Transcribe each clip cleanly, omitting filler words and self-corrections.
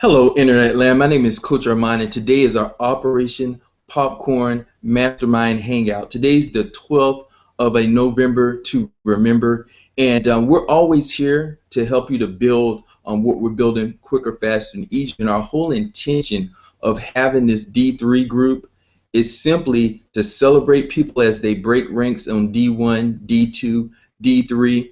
Hello, Internet Land. My name is Coach Armand, and today is our Operation Popcorn Mastermind Hangout. Today's the 12th of a November to remember, and we're always here to help you to build what we're building quicker, faster, and easier. And our whole intention of having this D3 group is simply to celebrate people as they break ranks on D1, D2, D3,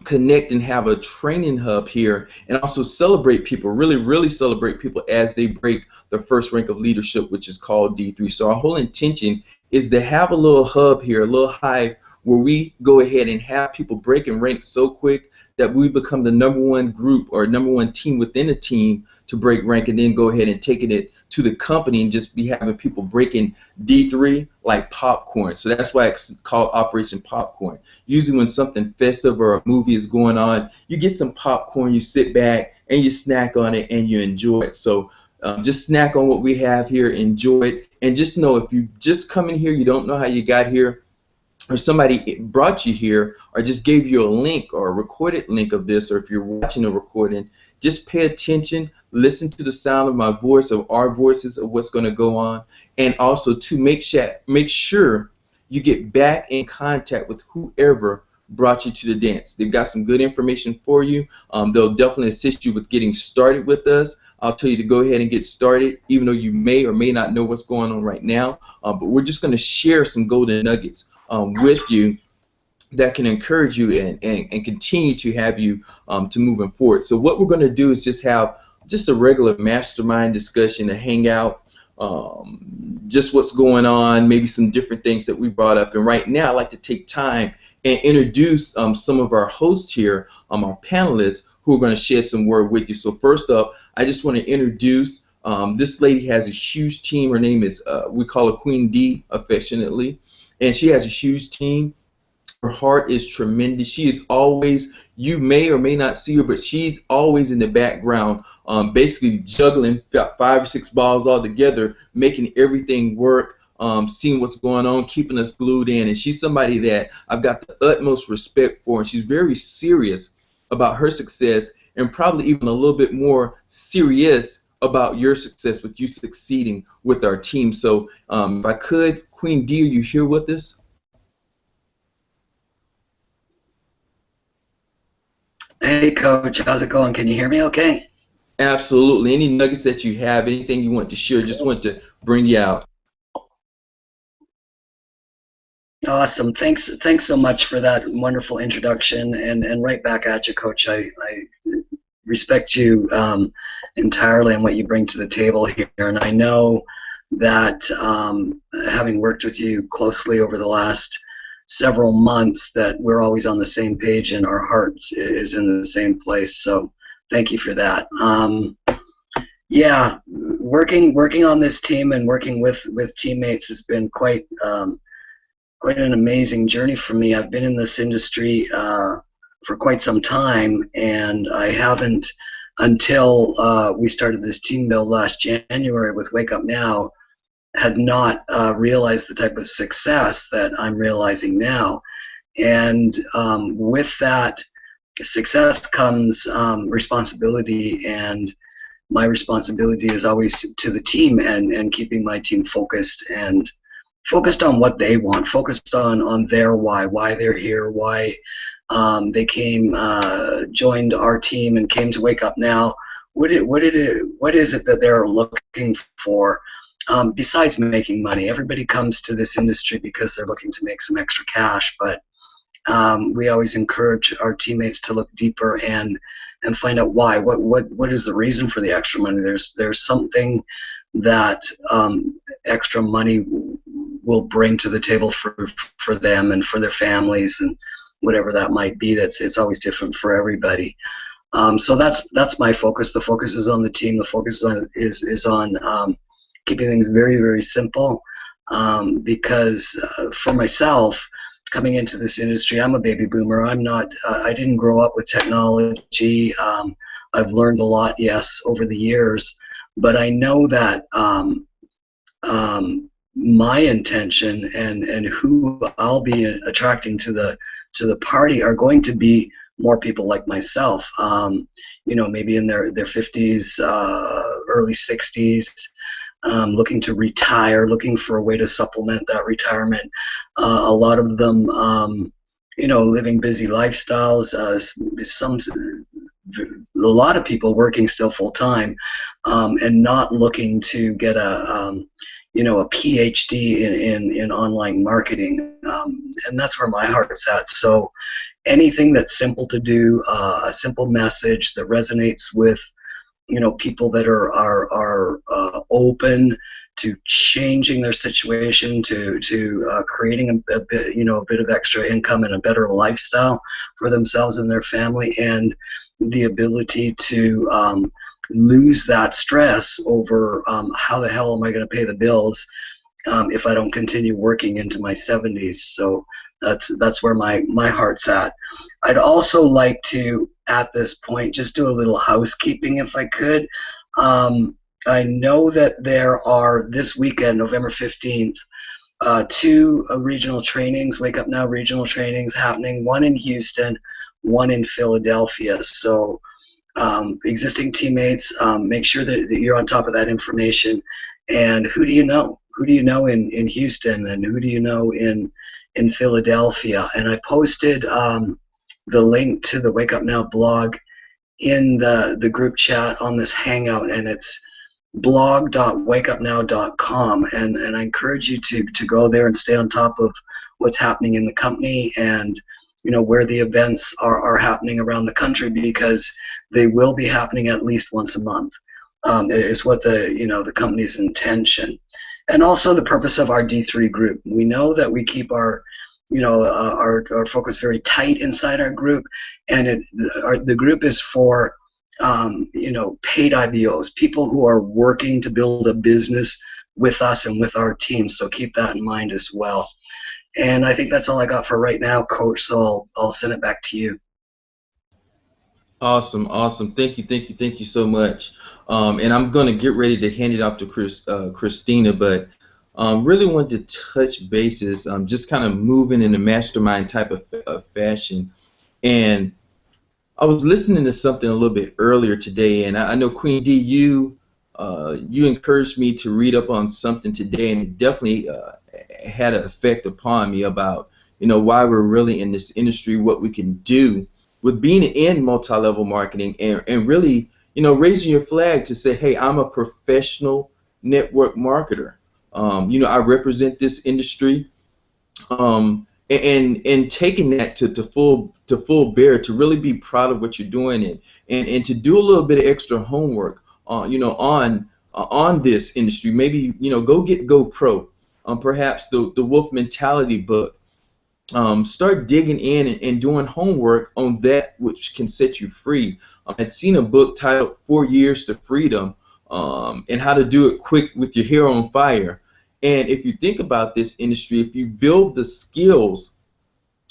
connect and have a training hub here, and also celebrate people, really celebrate people as they break the first rank of leadership, which is called D3. So our whole intention is to have a little hub here, a little hive, where we go ahead and have people breaking ranks so quick that we become the #1 group or #1 team within a team to break rank, and then go ahead and taking it to the company and just be having people breaking D3 like popcorn. So that's why it's called Operation Popcorn. Usually when something festive or a movie is going on, you get some popcorn, you sit back and you snack on it and you enjoy it. So just snack on what we have here, enjoy it, and just know if you just come in here, you don't know how you got here, or somebody brought you here or just gave you a link or a recorded link of this, or if you're watching a recording, just pay attention, listen to the sound of my voice, of our voices, of what's going to go on, and also to make sure you get back in contact with whoever brought you to the dance. They've got some good information for you. They'll definitely assist you with getting started with us. I'll tell you to go ahead and get started, even though you may or may not know what's going on right now. But we're just going to share some golden nuggets with you that can encourage you and continue to have you to moving forward. So what we're going to do is just have just a regular mastermind discussion, a hangout, just what's going on, maybe some different things that we brought up. And right now I'd like to take time and introduce some of our hosts here, our panelists, who are going to share some word with you. So first up, I just want to introduce this lady. Has a huge team. Her name is, we call her Queen D affectionately, and she has a huge team. Her heart is tremendous. She is always, you may or may not see her, but she's always in the background, basically juggling 5 or 6 balls all together, making everything work, seeing what's going on, keeping us glued in. And she's somebody that I've got the utmost respect for, and she's very serious about her success, and probably even a little bit more serious about your success, with you succeeding with our team. So if I could, Queen D, are you here with us? Hey, Coach, how's it going? Can you hear me okay? Absolutely. Any nuggets that you have, anything you want to share, just want to bring you out. Awesome. Thanks so much for that wonderful introduction, and right back at you, Coach. I respect you entirely and what you bring to the table here, and I know that having worked with you closely over the last several months, that we're always on the same page and our hearts is in the same place. So thank you for that. Yeah, working on this team and working with teammates has been quite an amazing journey for me. I've been in this industry for quite some time, and I haven't, until we started this team build last January with Wake Up Now, had not realized the type of success that I'm realizing now. And with that success comes responsibility, and my responsibility is always to the team, and keeping my team focused on what they want, focused on their why they're here, why they joined our team and came to Wake Up Now. What is it that they're looking for besides making money? Everybody comes to this industry because they're looking to make some extra cash, but we always encourage our teammates to look deeper and find out why. What is the reason for the extra money? There's something that extra money will bring to the table for them and for their families, and whatever that might be. It's always different for everybody. So that's my focus. The focus is on the team. The focus is on keeping things very simple, because for myself, coming into this industry, I'm a baby boomer. I'm not. I didn't grow up with technology. I've learned a lot, yes, over the years, but I know that my intention and who I'll be attracting to the party are going to be more people like myself, maybe in their 50s, early 60s, looking to retire, looking for a way to supplement that retirement. A lot of them, living busy lifestyles. A lot of people working still full time, and not looking to get a PhD in online marketing. And that's where my heart's at. So anything that's simple to do, a simple message that resonates with people that are open to changing their situation, to creating a bit a bit of extra income and a better lifestyle for themselves and their family, and the ability to lose that stress over how the hell am I going to pay the bills if I don't continue working into my 70s. So that's where my heart's at. I'd also like to, at this point, just do a little housekeeping if I could. I know that there are this weekend, November 15th, two regional trainings, Wake Up Now regional trainings happening, one in Houston, one in Philadelphia. So existing teammates, make sure that you're on top of that information. And who do you know? Who do you know in Houston, and who do you know in Philadelphia? And I posted the link to the Wake Up Now blog in the group chat on this Hangout, and it's blog.wakeupnow.com, and I encourage you to go there and stay on top of what's happening in the company, and where the events are happening around the country, because they will be happening at least once a month, is what the company's intention. And also the purpose of our D3 group. We know that we keep our focus very tight inside our group, and the group is for paid IBOs, people who are working to build a business with us and with our team. So keep that in mind as well. And I think that's all I got for right now, Coach. So I'll send it back to you. Awesome, awesome. Thank you so much. And I'm going to get ready to hand it off to Christina, but really wanted to touch bases, just kind of moving in a mastermind type of fashion. And I was listening to something a little bit earlier today, and I know Queen D, you encouraged me to read up on something today, and it definitely had an effect upon me about why we're really in this industry, what we can do with being in multi-level marketing, and really raising your flag to say, hey, I'm a professional network marketer. I represent this industry. And taking that to full bear, to really be proud of what you're doing, and to do a little bit of extra homework on this industry. Maybe go get GoPro, perhaps the Wolf Mentality book. Start digging in and doing homework on that which can set you free. I'd seen a book titled 4 Years to Freedom, and how to do it quick with your hair on fire. And if you think about this industry, if you build the skills,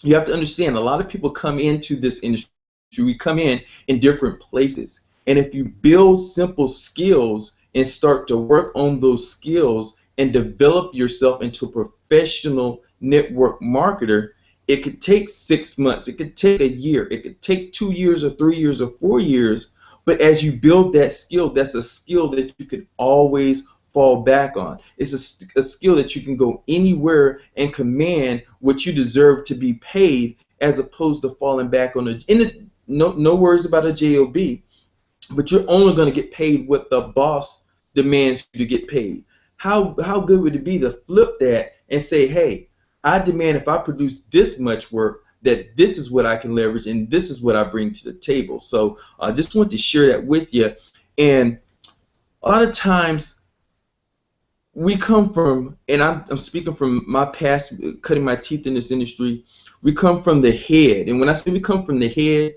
you have to understand a lot of people come into this industry. We come in different places. And if you build simple skills and start to work on those skills and develop yourself into a professional network marketer, it could take 6 months, it could take a year, it could take 2 years or 3 years or 4 years. But as you build that skill, that's a skill that you could always fall back on. It's a skill that you can go anywhere and command what you deserve to be paid, as opposed to falling back on no worries about a job, but you're only going to get paid what the boss demands you to get paid. How good would it be to flip that and say, hey, I demand, if I produce this much work, that this is what I can leverage and this is what I bring to the table. So I just want to share that with you. And a lot of times we come from, and I'm speaking from my past, cutting my teeth in this industry, we come from the head. And when I say we come from the head,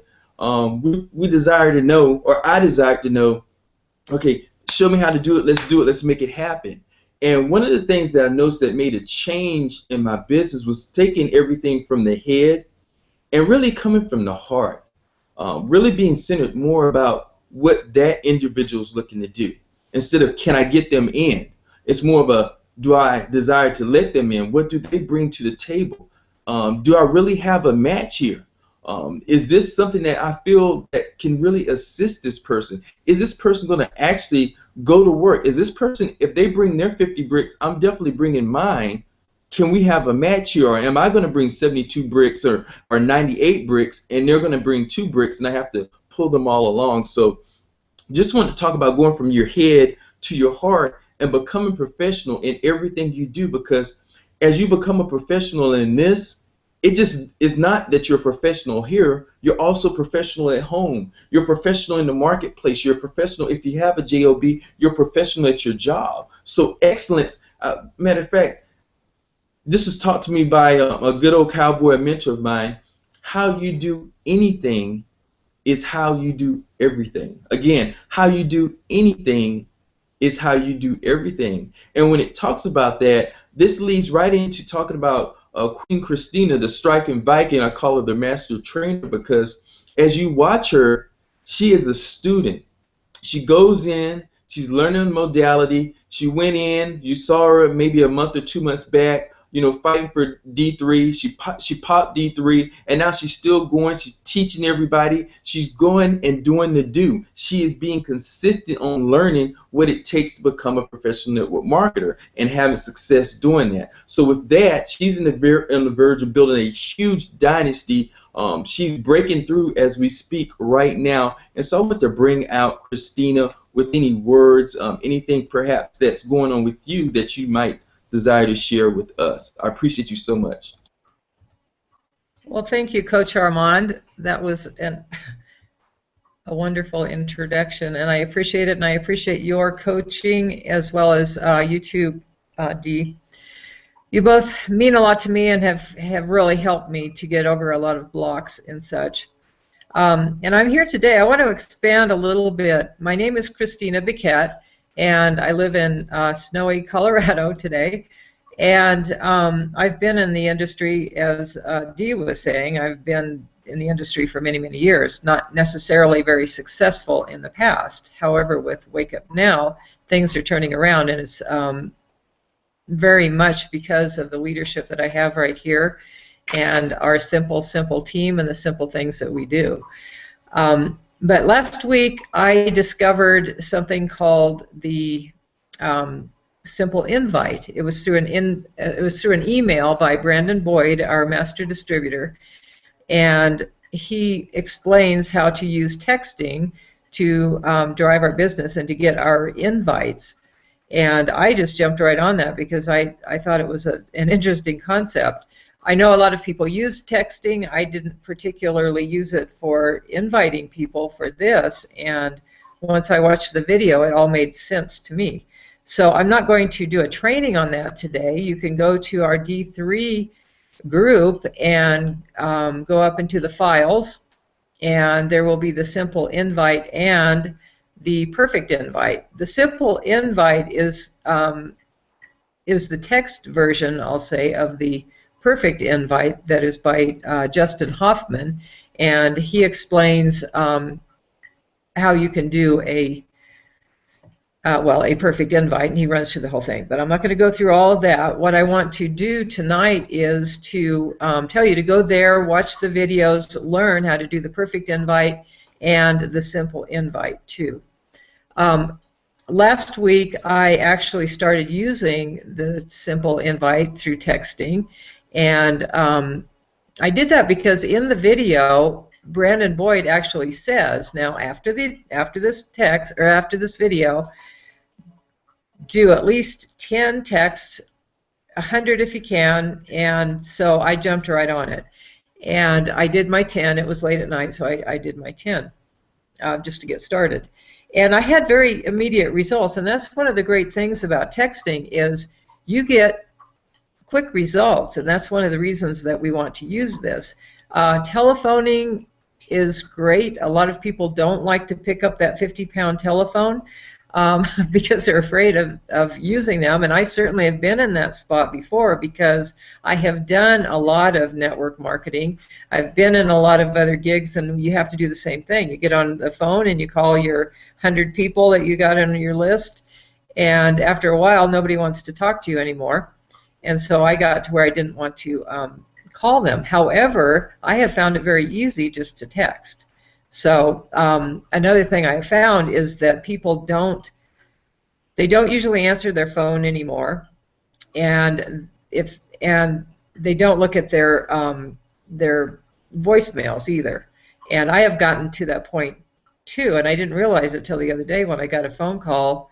we desire to know, or I desire to know, okay, show me how to do it, let's make it happen. And one of the things that I noticed that made a change in my business was taking everything from the head and really coming from the heart, really being centered more about what that individual is looking to do, instead of can I get them in. It's more of a, do I desire to let them in? What do they bring to the table? Do I really have a match here? Is this something that I feel that can really assist this person? Is this person going to actually go to work? Is this person, if they bring their 50 bricks, I'm definitely bringing mine. Can we have a match here? Or am I going to bring 72 bricks or 98 bricks and they're going to bring 2 bricks and I have to pull them all along? So just want to talk about going from your head to your heart and becoming professional in everything you do, because as you become a professional in this, it just is not that you're a professional here, you're also professional at home, you're professional in the marketplace, you're a professional if you have a job, you're professional at your job. So excellence, matter of fact, this was taught to me by a good old cowboy, a mentor of mine. How you do anything is how you do everything. Again, how you do anything is how you do everything. And when it talks about that, this leads right into talking about Queen Christina, the striking Viking. I call her the master trainer because as you watch her, she is a student. She goes in, she's learning modality. She went in, you saw her maybe a month or 2 months back, fighting for D3. She popped D3, and now she's still going. She's teaching everybody. She's going and doing the do. She is being consistent on learning what it takes to become a professional network marketer and having success doing that. So with that, she's on the verge of building a huge dynasty. She's breaking through as we speak right now. And so I want to bring out Christina with any words, anything perhaps that's going on with you that you might desire to share with us. I appreciate you so much. Well, thank you, Coach Armand. That was a wonderful introduction, and I appreciate it, and I appreciate your coaching as well as you too, Dee. You both mean a lot to me and have really helped me to get over a lot of blocks and such. And I'm here today. I want to expand a little bit. My name is Christina Biquette, and I live in snowy Colorado today. And I've been in the industry, as Dee was saying, I've been in the industry for many, many years, not necessarily very successful in the past. However, with Wake Up Now, things are turning around, and it's very much because of the leadership that I have right here and our simple team and the simple things that we do. But last week I discovered something called the simple invite. It was through an email by Brandon Boyd, our master distributor, and he explains how to use texting to drive our business and to get our invites. And I just jumped right on that because I thought it was an interesting concept. I know a lot of people use texting. I didn't particularly use it for inviting people for this, and once I watched the video, it all made sense to me. So I'm not going to do a training on that today. You can go to our D3 group and go up into the files, and there will be the simple invite and the perfect invite. The simple invite is the text version, I'll say, of the perfect invite that is by Justin Hoffman, and he explains how you can do a perfect invite, and he runs through the whole thing. But I'm not going to go through all of that. What I want to do tonight is to tell you to go there, watch the videos, learn how to do the perfect invite and the simple invite too. Last week I actually started using the simple invite through texting, and I did that because in the video Brandon Boyd actually says, now after this text or after this video, do at least 10 texts, 100 if you can. And so I jumped right on it, and I did my 10. It was late at night, so I did my 10 just to get started. And I had very immediate results, and that's one of the great things about texting is you get quick results, and that's one of the reasons that we want to use this. Telephoning is great. A lot of people don't like to pick up that 50-pound telephone because they're afraid of using them, and I certainly have been in that spot before because I have done a lot of network marketing. I've been in a lot of other gigs, and you have to do the same thing. You get on the phone and you call your 100 people that you got on your list, and after a while nobody wants to talk to you anymore. And so I got to where I didn't want to call them. However, I have found it very easy just to text. So another thing I have found is that people don't usually answer their phone anymore, and they don't look at their voicemails either. And I have gotten to that point too, and I didn't realize it till the other day when I got a phone call.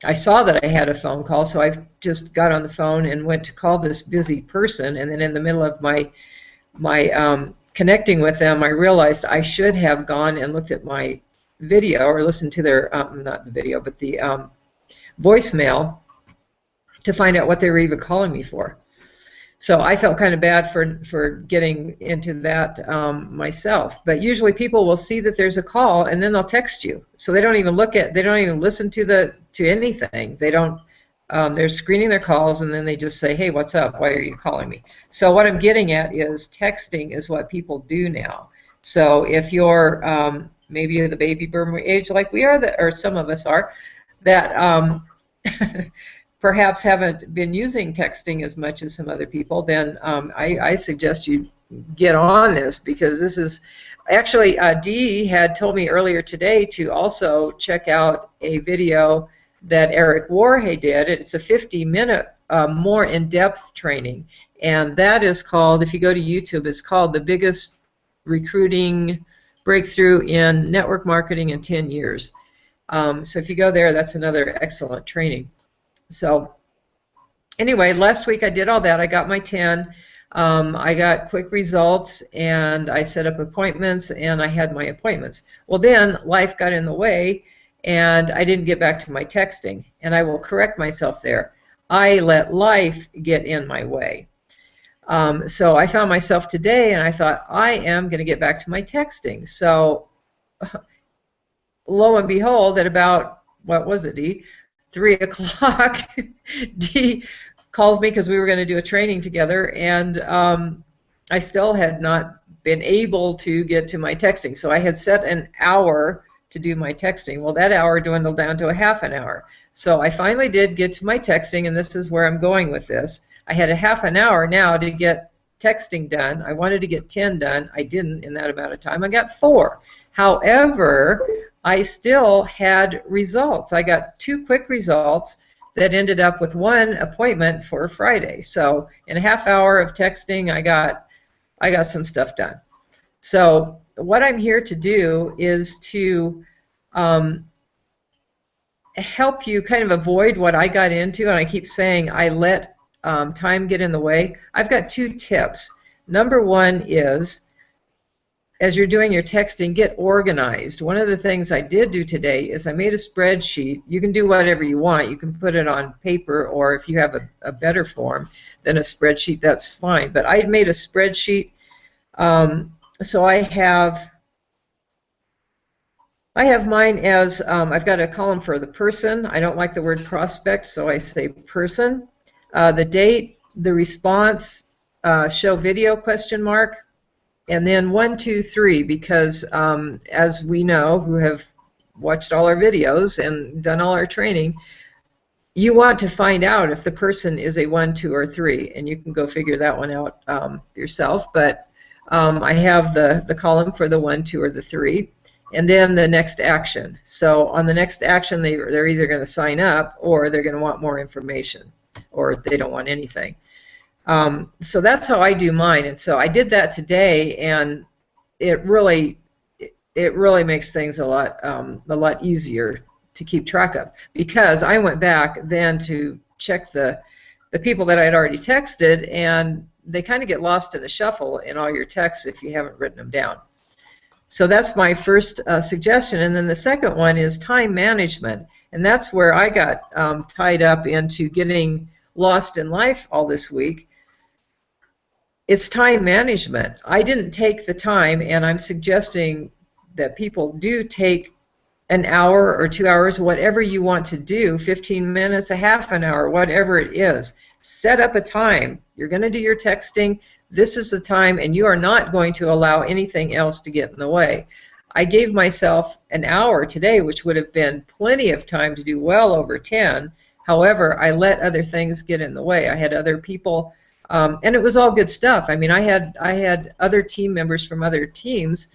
I saw that I had a phone call, so I just got on the phone and went to call this busy person, and then in the middle of my connecting with them, I realized I should have gone and looked at my video or listened to their, not the video, but the voicemail to find out what they were even calling me for. So I felt kind of bad for getting into that myself. But usually people will see that there's a call and then they'll text you. So they don't even listen to anything. They don't. They're screening their calls and then they just say, "Hey, what's up? Why are you calling me?" So what I'm getting at is texting is what people do now. So if you're maybe you're the baby boomer age like we are, or some of us are, that perhaps haven't been using texting as much as some other people, then I suggest you get on this, because this is actually Dee had told me earlier today to also check out a video that Eric Warhay did. It's a 50-minute more in-depth training, and that is called, if you go to YouTube, it's called The Biggest Recruiting Breakthrough in Network Marketing in 10 Years. So if you go there, that's another excellent training. So anyway, last week I did all that. I got my 10. I got quick results, and I set up appointments, and I had my appointments. Well, then life got in the way, and I didn't get back to my texting. And I will correct myself there. I let life get in my way. So I found myself today, and I thought, I am going to get back to my texting. So lo and behold, at about, what was it, Dee? 3 o'clock, Dee calls me because we were going to do a training together, and I still had not been able to get to my texting. So I had set an hour to do my texting. Well, that hour dwindled down to a half an hour. So I finally did get to my texting, and this is where I'm going with this. I had a half an hour now to get texting done. I wanted to get 10 done. I didn't in that amount of time. I got 4. However, I still had results. I got 2 quick results that ended up with 1 appointment for Friday. So in a half hour of texting, I got some stuff done. So what I'm here to do is to help you kind of avoid what I got into, and I keep saying I let time get in the way. I've got 2 tips. Number 1 is, as you're doing your texting, get organized. One of the things I did do today is I made a spreadsheet. You can do whatever you want. You can put it on paper, or if you have a better form than a spreadsheet, that's fine. But I made a spreadsheet. So I have mine as, I've got a column for the person. I don't like the word prospect, so I say person. The date, the response, show video, question mark. And then 1, 2, 3, because as we know, who have watched all our videos and done all our training, you want to find out if the person is a 1, 2, or 3, and you can go figure that one out yourself. But I have the column for the 1, 2, or the 3, and then the next action. So on the next action, they're either going to sign up, or they're going to want more information, or they don't want anything. So that's how I do mine, and so I did that today, and it really makes things a lot easier to keep track of, because I went back then to check the people that I had already texted, and they kind of get lost in the shuffle in all your texts if you haven't written them down. So that's my first suggestion, and then the second one is time management, and that's where I got tied up into getting lost in life all this week. It's time management. I didn't take the time, and I'm suggesting that people do take an hour or 2 hours, whatever you want to do, 15 minutes, a half an hour, whatever it is. Set up a time. You're going to do your texting. This is the time, and you are not going to allow anything else to get in the way. I gave myself an hour today, which would have been plenty of time to do well over 10. However, I let other things get in the way. I had other people And it was all good stuff. I mean, I had other team members from other teams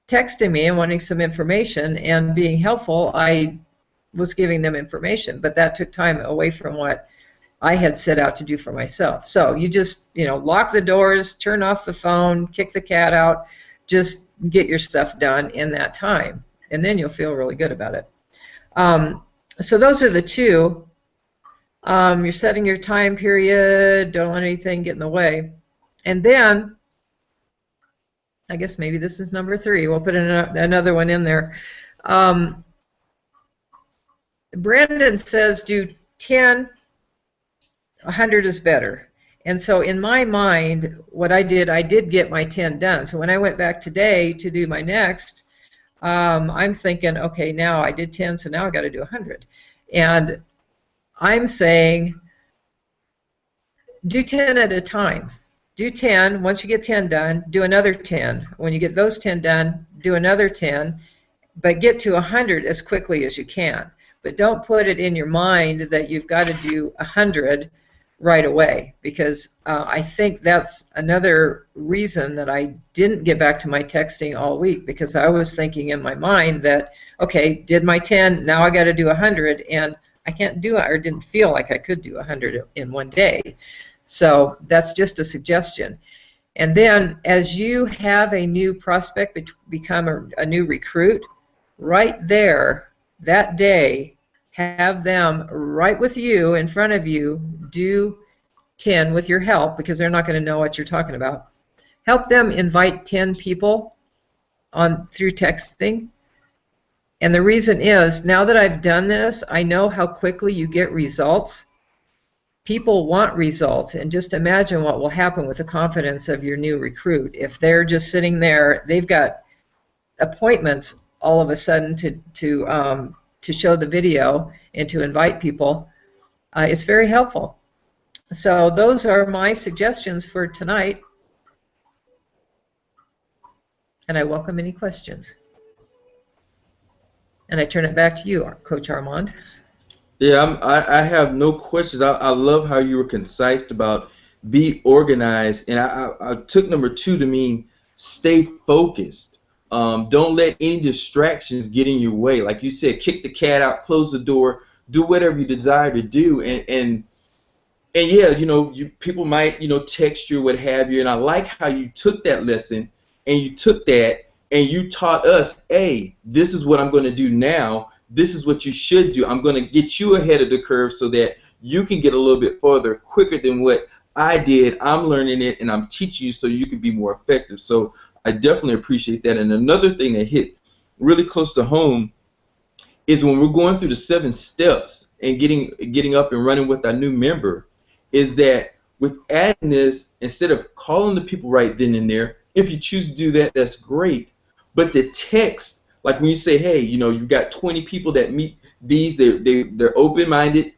texting me and wanting some information, and being helpful, I was giving them information, but that took time away from what I had set out to do for myself. So you just, lock the doors, turn off the phone, kick the cat out, just get your stuff done in that time, and then you'll feel really good about it. So those are the two. You're setting your time period, don't let anything get in the way. And then, I guess maybe this is number 3. We'll put another one in there. Brandon says do 10, 100 is better. And so in my mind, what I did get my 10 done. So when I went back today to do my next, I'm thinking, okay, now I did 10, so now I got to do 100. And I'm saying do 10 at a time. Do 10. Once you get 10 done, do another 10. When you get those 10 done, do another 10. But get to 100 as quickly as you can. But don't put it in your mind that you've got to do 100 right away, because I think that's another reason that I didn't get back to my texting all week, because I was thinking in my mind that, okay, did my 10, now I got to do 100, and I can't do it, or didn't feel like I could do 100 in one day. So that's just a suggestion. And then as you have a new prospect become a new recruit, right there, that day, have them right with you, in front of you, do 10 with your help, because they're not going to know what you're talking about. Help them invite 10 people through texting. And the reason is, now that I've done this, I know how quickly you get results. People want results, and just imagine what will happen with the confidence of your new recruit. If they're just sitting there, they've got appointments all of a sudden to show the video and to invite people. It's very helpful. So those are my suggestions for tonight, and I welcome any questions. And I turn it back to you, Coach Armand. Yeah, I have no questions. I love how you were concise about be organized, and I took number 2 to mean stay focused. Don't let any distractions get in your way. Like you said, kick the cat out, close the door, do whatever you desire to do, and yeah, people might text you or what have you. And I like how you took that lesson and you took that and you taught us, hey, this is what I'm going to do now. This is what you should do. I'm going to get you ahead of the curve so that you can get a little bit further quicker than what I did. I'm learning it and I'm teaching you so you can be more effective. So I definitely appreciate that. And another thing that hit really close to home is when we're going through the 7 steps and getting up and running with our new member, is that with adding this, instead of calling the people right then and there, if you choose to do that, that's great. But the text, like when you say, hey, you've got 20 people that meet these, they're open-minded,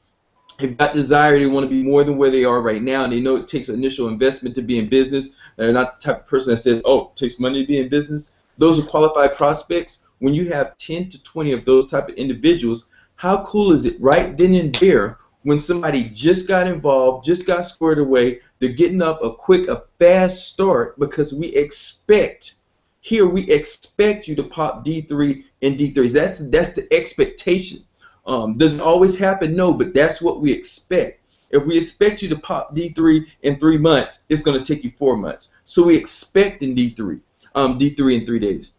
they've got desire, they want to be more than where they are right now, and they know it takes initial investment to be in business. They're not the type of person that says, oh, it takes money to be in business. Those are qualified prospects. When you have 10 to 20 of those type of individuals, how cool is it right then and there when somebody just got involved, just got squared away, they're getting up a fast start, because we expect you to pop D3 and D3s. That's the expectation. Does it always happen? No, but that's what we expect. If we expect you to pop D3 in 3 months, it's going to take you 4 months. So we expect in D3 in 3 days.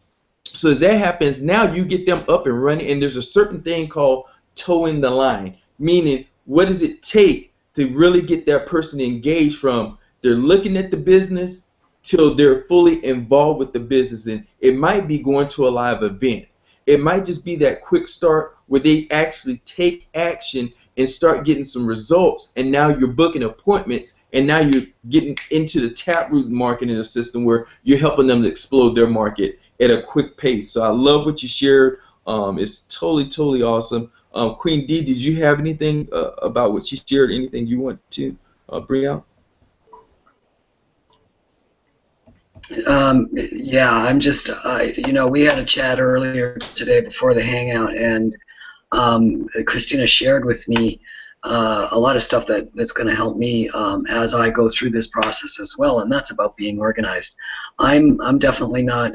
So as that happens, now you get them up and running, and there's a certain thing called towing the line, meaning what does it take to really get that person engaged from they're looking at the business till they're fully involved with the business. And it might be going to a live event. It might just be that quick start where they actually take action and start getting some results, and now you're booking appointments, and now you're getting into the taproot marketing system where you're helping them to explode their market at a quick pace. So I love what you shared. It's totally awesome. Queen D, did you have anything about what she shared, anything you want to bring out? Yeah, I'm just, we had a chat earlier today before the Hangout, and Christina shared with me a lot of stuff that's going to help me as I go through this process as well, and that's about being organized. I'm definitely not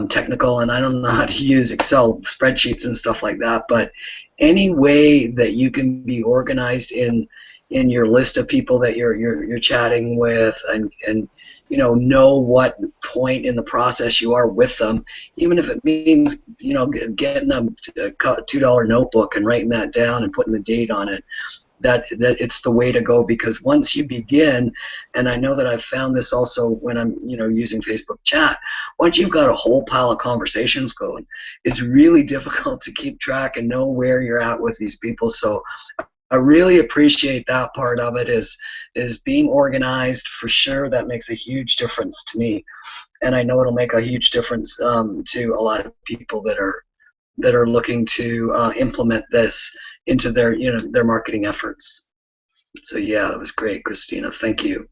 technical, and I don't know how to use Excel spreadsheets and stuff like that. But any way that you can be organized in your list of people that you're chatting with, and know what point in the process you are with them, even if it means getting a $2 notebook and writing that down and putting the date on it, that it's the way to go. Because once you begin, and I know that I've found this also when I'm using Facebook chat, once you've got a whole pile of conversations going, it's really difficult to keep track and know where you're at with these people. So I really appreciate that part of it, is being organized for sure. That makes a huge difference to me, and I know it'll make a huge difference to a lot of people that are looking to implement this into their marketing efforts. So yeah, that was great, Christina. Thank you.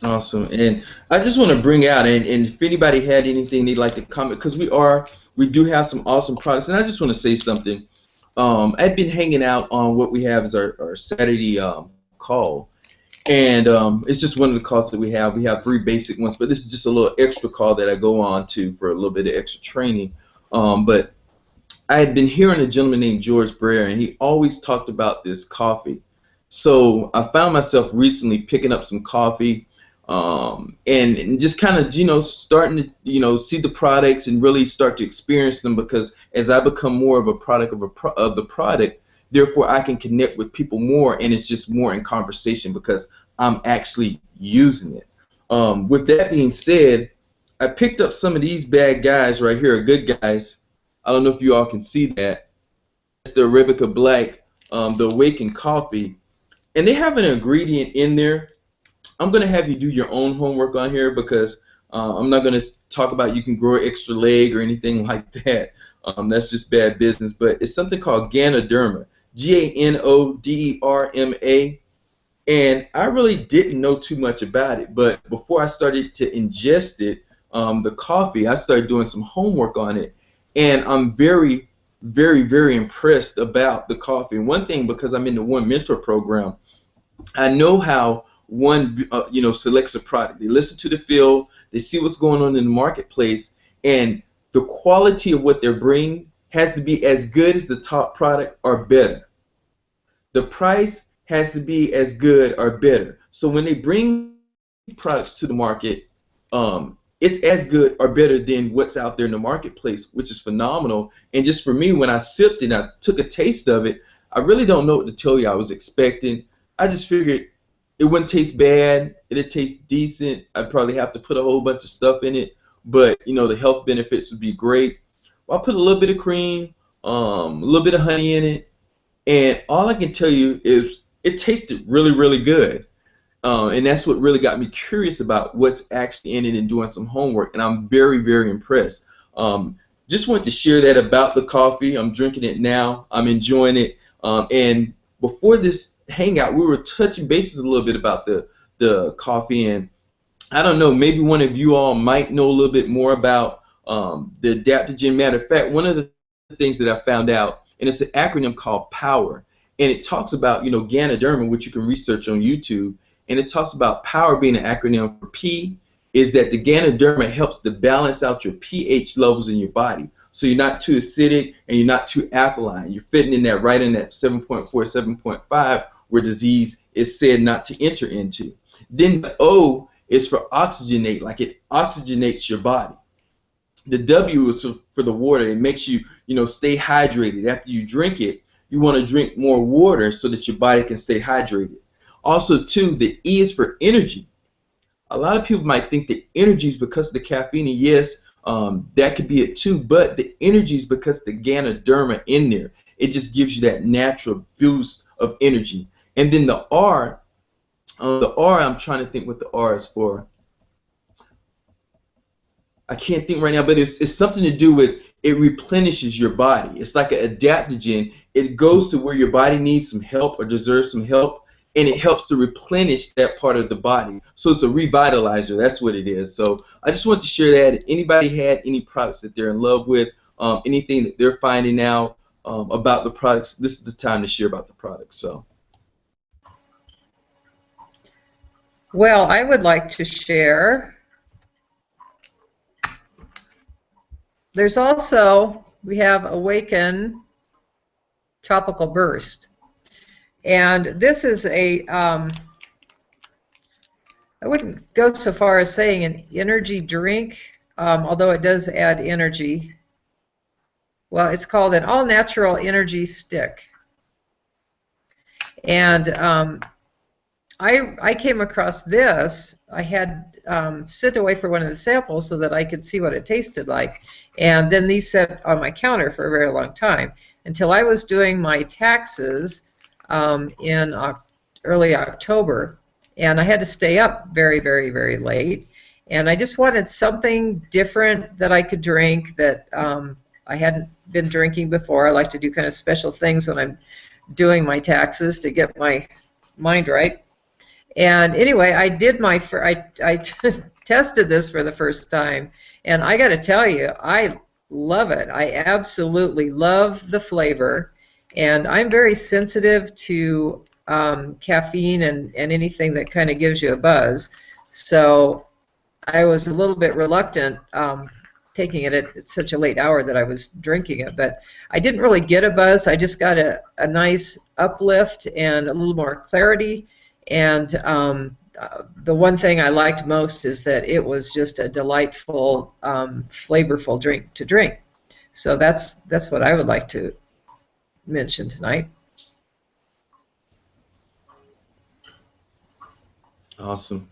Awesome. And I just want to bring out, and if anybody had anything they'd like to comment, because we do have some awesome products, and I just want to say something. I've been hanging out on what we have as our Saturday call, and it's just one of the calls that we have. We have three basic ones, but this is just a little extra call that I go on to for a little bit of extra training. But I had been hearing a gentleman named George Breyer, and he always talked about this coffee. So I found myself recently picking up some coffee, and just kind of starting to see the products and really start to experience them, because as I become more of a product of the product, therefore I can connect with people more, and it's just more in conversation because I'm actually using it. With that being said, I picked up some of these bad guys right here, good guys. I don't know if you all can see that. It's the Arabica Black, the Awakened Coffee, and they have an ingredient in there. I'm going to have you do your own homework on here, because I'm not going to talk about you can grow an extra leg or anything like that. That's just bad business. But it's something called Ganoderma, Ganoderma. And I really didn't know too much about it. But before I started to ingest it, the coffee, I started doing some homework on it. And I'm very, very, very impressed about the coffee. And one thing, because I'm in the One Mentor program, I know how one selects a product. They listen to the field, they see what's going on in the marketplace, and the quality of what they're bringing has to be as good as the top product or better. The price has to be as good or better. So when they bring products to the market, it's as good or better than what's out there in the marketplace, which is phenomenal. And just for me, when I sipped it and I took a taste of it, I really don't know what to tell you. I was expecting. I just figured it wouldn't taste bad. It'd taste decent. I'd probably have to put a whole bunch of stuff in it, but the health benefits would be great. Well, I put a little bit of cream, a little bit of honey in it, and all I can tell you is it tasted really, really good. And that's what really got me curious about what's actually in it and doing some homework, and I'm very, very impressed. Just wanted to share that about the coffee. I'm drinking it now. I'm enjoying it. And before this hangout, we were touching bases a little bit about the coffee, and I don't know, maybe one of you all might know a little bit more about the adaptogen. Matter of fact, one of the things that I found out, and it's an acronym called POWER, and it talks about Ganoderma, which you can research on YouTube, and it talks about POWER being an acronym for P, is that the Ganoderma helps to balance out your pH levels in your body. So you're not too acidic and you're not too alkaline. You're fitting in that right in that 7.4, 7.5, where disease is said not to enter into. Then the O is for oxygenate, like it oxygenates your body. The W is for the water. It makes you, stay hydrated. After you drink it, you want to drink more water so that your body can stay hydrated. Also, too, the E is for energy. A lot of people might think that energy is because of the caffeine, and yes, that could be it too, but the energy is because of the Ganoderma in there. It just gives you that natural boost of energy. And then the R, I'm trying to think what the R is for. I can't think right now, but it's something to do with it replenishes your body. It's like an adaptogen. It goes to where your body needs some help or deserves some help, and it helps to replenish that part of the body. So it's a revitalizer. That's what it is. So I just want to share that. If anybody had any products that they're in love with, anything that they're finding out, about the products, this is the time to share about the products. So, Well, I would like to share. There's also, we have Awaken Tropical Burst. And this is a, I wouldn't go so far as saying an energy drink, although it does add energy. Well, it's called an all-natural energy stick. And I came across this. I had sit away for one of the samples so that I could see what it tasted like. And then these sat on my counter for a very long time until I was doing my taxes in early October. And I had to stay up very, very, very late. And I just wanted something different that I could drink that I hadn't been drinking before. I like to do kind of special things when I'm doing my taxes to get my mind right. And anyway, I did I tested this for the first time, and I got to tell you, I love it. I absolutely love the flavor, and I'm very sensitive to caffeine and anything that kind of gives you a buzz. So I was a little bit reluctant taking it at such a late hour that I was drinking it, but I didn't really get a buzz. I just got a nice uplift and a little more clarity. And the one thing I liked most is that it was just a delightful, flavorful drink to drink. So that's what I would like to mention tonight. awesome.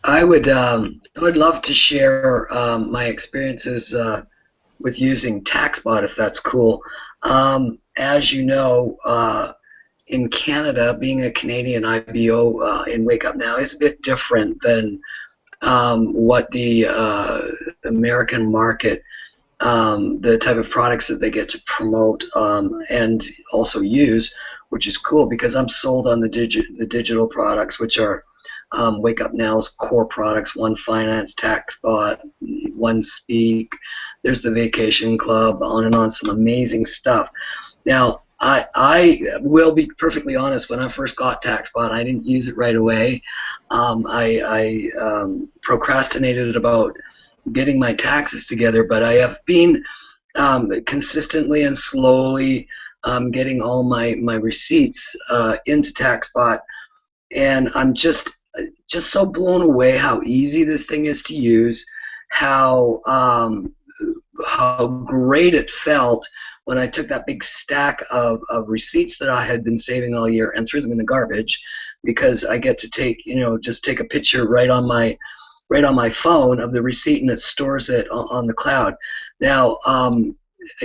I would love to share my experiences with using TaxBot, if that's cool. As you know, in Canada, being a Canadian IBO in Wake Up Now is a bit different than what the American market, the type of products that they get to promote and also use, which is cool because I'm sold on the digital products, which are Wake Up Now's core products: One Finance, TaxBot, One Speak. There's the Vacation Club, on and on, some amazing stuff. Now, I will be perfectly honest. When I first got TaxBot, I didn't use it right away. I procrastinated about getting my taxes together, but I have been consistently and slowly getting all my receipts into TaxBot, and I'm just so blown away how easy this thing is to use, how great it felt when I took that big stack of receipts that I had been saving all year and threw them in the garbage, because I get to take, just take a picture right on my phone of the receipt, and it stores it on the cloud. Now,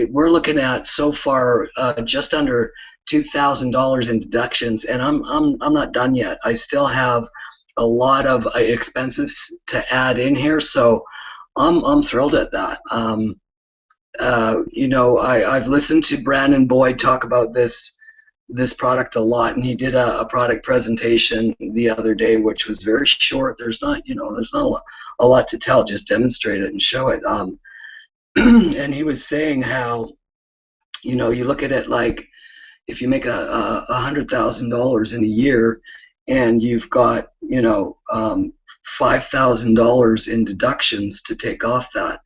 we're looking at so far just under $2,000 in deductions, and I'm not done yet. I still have a lot of expenses to add in here, so I'm thrilled at that. I've listened to Brandon Boyd talk about this product a lot, and he did a product presentation the other day, which was very short. There's not a lot to tell. Just demonstrate it and show it. And he was saying how, you look at it like, if you make $100,000 in a year, and you've got $5,000 in deductions to take off that,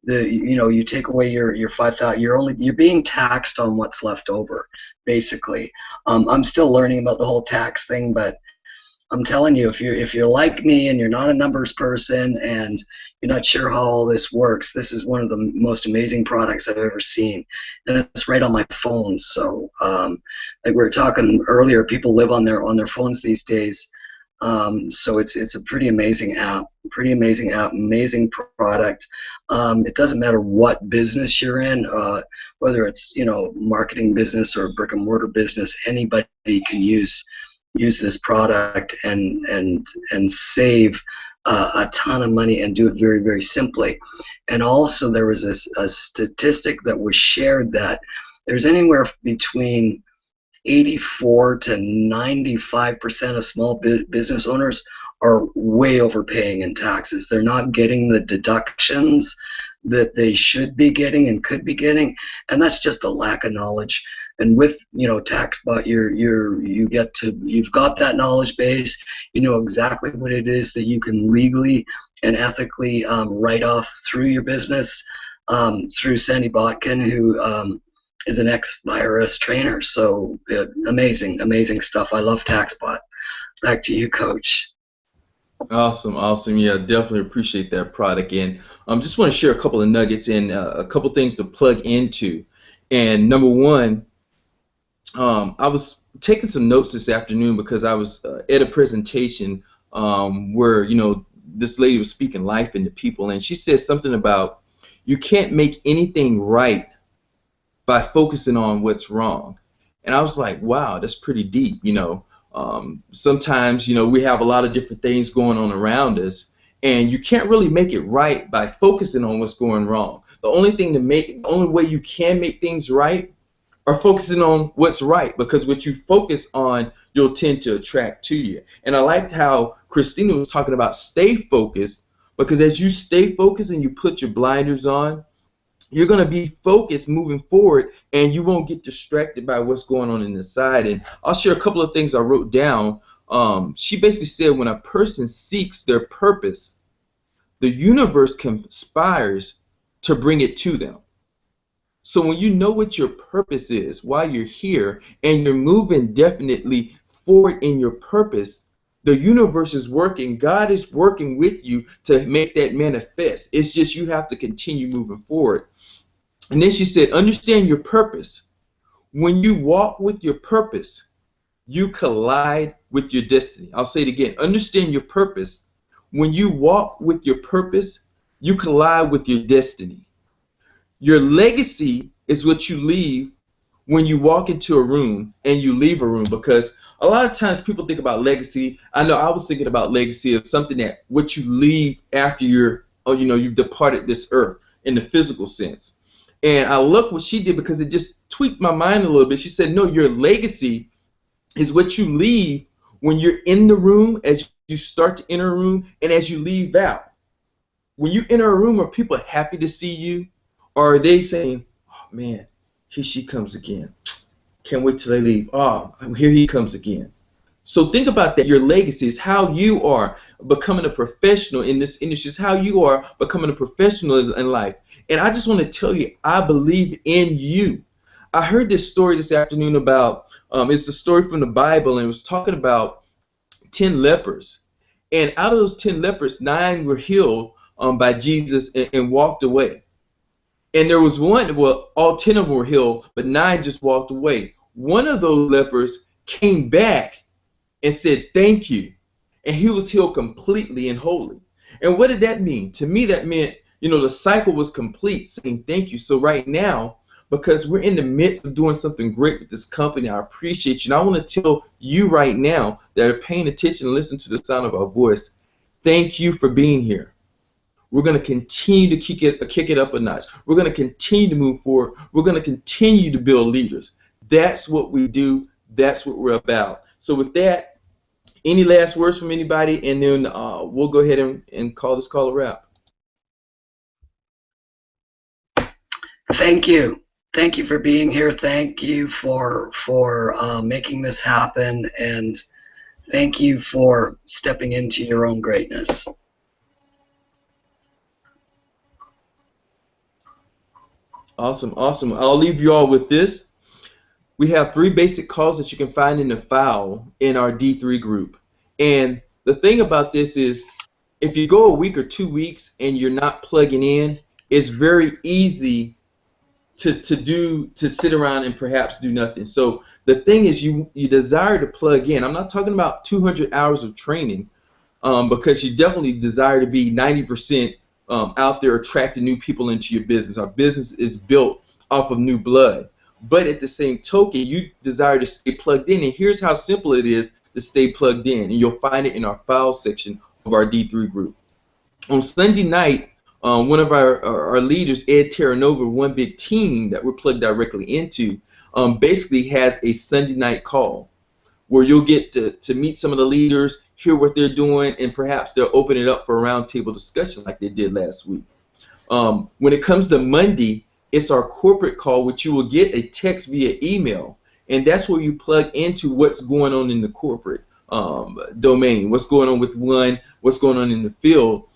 you take away your 5,000, you're being taxed on what's left over, basically. I'm still learning about the whole tax thing, but I'm telling you, if you're like me and you're not a numbers person and you're not sure how all this works, this is one of the most amazing products I've ever seen, and it's right on my phone. So, like we were talking earlier, people live on their phones these days. So it's a pretty amazing app, amazing product. It doesn't matter what business you're in, whether it's marketing business or brick and mortar business, anybody can use this product and save a ton of money and do it very, very simply. And also, there was a statistic that was shared that there's anywhere between 84 to 95% of small business owners are way overpaying in taxes. They're not getting the deductions that they should be getting and could be getting, and that's just a lack of knowledge. And with TaxBot, you've got that knowledge base. You know exactly what it is that you can legally and ethically write off through your business, through Sandy Botkin, who is an ex-IRS trainer. So amazing stuff. I love TaxBot. Back to you, Coach. Awesome, awesome. Yeah, definitely appreciate that product. And just want to share a couple of nuggets and a couple things to plug into. And number one, I was taking some notes this afternoon because I was at a presentation where, this lady was speaking life into people, and she said something about you can't make anything right by focusing on what's wrong. And I was like, wow, that's pretty deep. Sometimes, we have a lot of different things going on around us, and you can't really make it right by focusing on what's going wrong. The only way you can make things right are focusing on what's right, because what you focus on, you'll tend to attract to you. And I liked how Christina was talking about stay focused, because as you stay focused and you put your blinders on, you're going to be focused moving forward, and you won't get distracted by what's going on in the side. And I'll share a couple of things I wrote down. She basically said when a person seeks their purpose, the universe conspires to bring it to them. So when you know what your purpose is while you're here and you're moving definitely forward in your purpose, the universe is working. God is working with you to make that manifest. It's just you have to continue moving forward. And then she said, understand your purpose. When you walk with your purpose, you collide with your destiny. I'll say it again. Understand your purpose. When you walk with your purpose, you collide with your destiny. Your legacy is what you leave when you walk into a room and you leave a room, because a lot of times people think about legacy. I know I was thinking about legacy of something that what you leave after you've departed this earth in the physical sense. And I love what she did because it just tweaked my mind a little bit. She said, no, your legacy is what you leave when you're in the room, as you start to enter a room, and as you leave out. When you enter a room, are people happy to see you? Or are they saying, oh man, here she comes again. Can't wait till they leave. Oh, here he comes again. So think about that. Your legacy is how you are becoming a professional in this industry. It's how you are becoming a professional in life. And I just want to tell you, I believe in you. I heard this story this afternoon about, it's a story from the Bible, and it was talking about 10 lepers. And out of those 10 lepers, 9 were healed by Jesus and walked away. And there was one, well, all 10 of them were healed, but 9 just walked away. One of those lepers came back and said, thank you. And he was healed completely and wholly. And what did that mean? To me, that meant, the cycle was complete, saying thank you. So right now, because we're in the midst of doing something great with this company, I appreciate you. And I want to tell you right now that are paying attention and listen to the sound of our voice, thank you for being here. We're going to continue to kick it up a notch. We're going to continue to move forward. We're going to continue to build leaders. That's what we do. That's what we're about. So with that, any last words from anybody, and then we'll go ahead and call this call a wrap. Thank you. Thank you for being here. Thank you for making this happen, and thank you for stepping into your own greatness. Awesome, awesome. I'll leave you all with this. We have 3 basic calls that you can find in the file in our D3 group. And the thing about this is, if you go a week or 2 weeks and you're not plugging in, it's very easy to sit around and perhaps do nothing. So the thing is, you desire to plug in. I'm not talking about 200 hours of training, because you definitely desire to be 90% out there attracting new people into your business. Our business is built off of new blood. But at the same token, you desire to stay plugged in. And here's how simple it is to stay plugged in. And you'll find it in our file section of our D3 group. On Sunday night, one of our leaders, Ed Terranova, one big team that we're plugged directly into, basically has a Sunday night call where you'll get to meet some of the leaders, hear what they're doing, and perhaps they'll open it up for a roundtable discussion like they did last week. When it comes to Monday, it's our corporate call, which you will get a text via email. And that's where you plug into what's going on in the corporate domain, what's going on with one, what's going on in the field.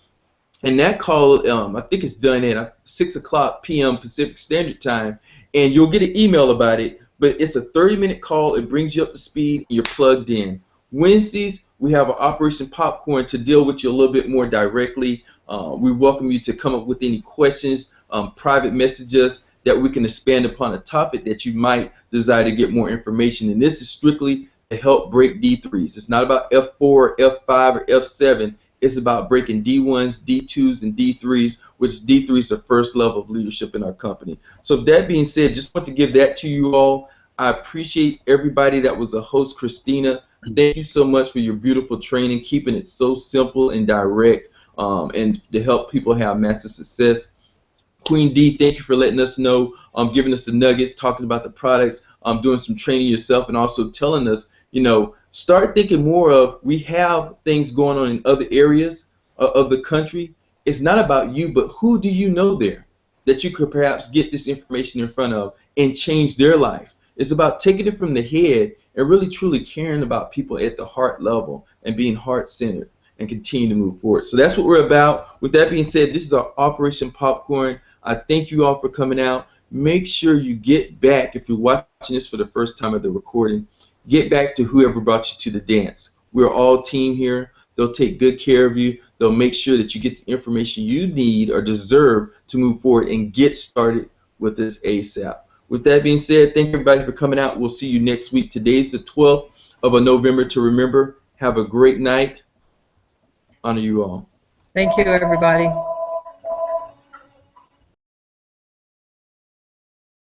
And that call, I think it's done at 6 o'clock p.m. Pacific Standard Time, and you'll get an email about it. But it's a 30-minute call. It brings you up to speed. You're plugged in. Wednesdays, we have an Operation Popcorn to deal with you a little bit more directly. We welcome you to come up with any questions, private messages that we can expand upon a topic that you might desire to get more information. And this is strictly to help break D3s. It's not about F4, F5, or F7. It's about breaking D1s, D2s, and D3s, which D3 is the first level of leadership in our company. So that being said, just want to give that to you all. I appreciate everybody that was a host. Christina, thank you so much for your beautiful training, keeping it so simple and direct, and to help people have massive success. Queen D, thank you for letting us know, giving us the nuggets, talking about the products, doing some training yourself, and also telling us, start thinking more of, we have things going on in other areas of the country. It's not about you, but who do you know there that you could perhaps get this information in front of and change their life? It's about taking it from the head and really truly caring about people at the heart level and being heart-centered and continue to move forward. So that's what we're about. With that being said, this is our Operation Popcorn. I thank you all for coming out. Make sure you get back, if you're watching this for the first time of the recording, get back to whoever brought you to the dance. We're all team here. They'll take good care of you. They'll make sure that you get the information you need or deserve to move forward and get started with this ASAP. With that being said, thank everybody for coming out. We'll see you next week. Today's the 12th of November to remember. Have a great night. Honor you all. Thank you, everybody.